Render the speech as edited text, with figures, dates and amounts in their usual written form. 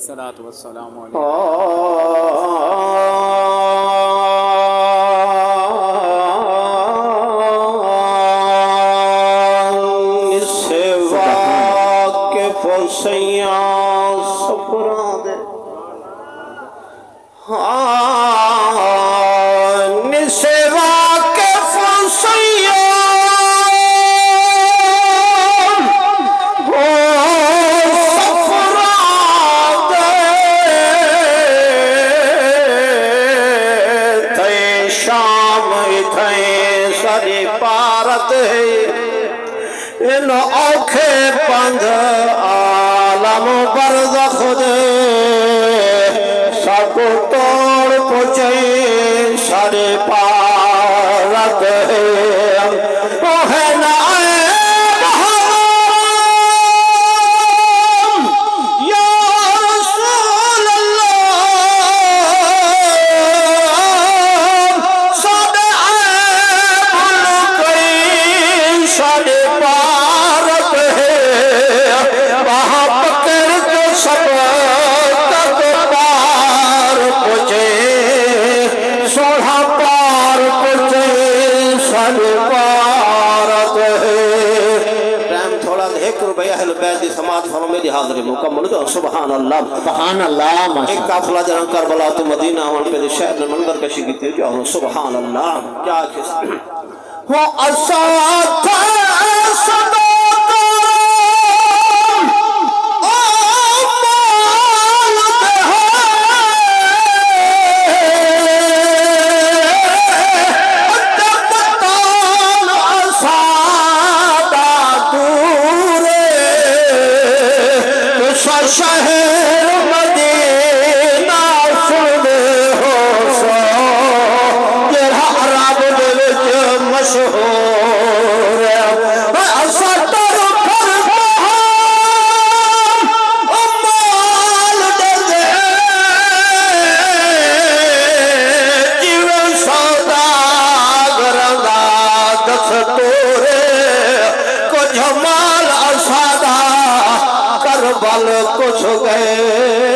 अस्सलातु वस्सलामु सेवा के फसैया सफरा दे सेवा के फसैया इन औखे पंध आलम बरज़ख दे सबको तोड़ पुछे सारे पारत है ना मुकम्मल तो सुभान अल्लाह एक काफिला जरा करबला तो मदीना वहां पे शहर में मंदिर कशी की थी जो सुभान अल्लाह क्या वो असाथ सदा शहर मदीना सुने हो सो तेरा अरब दे विच मशहूर असा तर पर माल दे जीवन सौदागर दा दस्तूरे कुछ माल असादा बल कुछ गए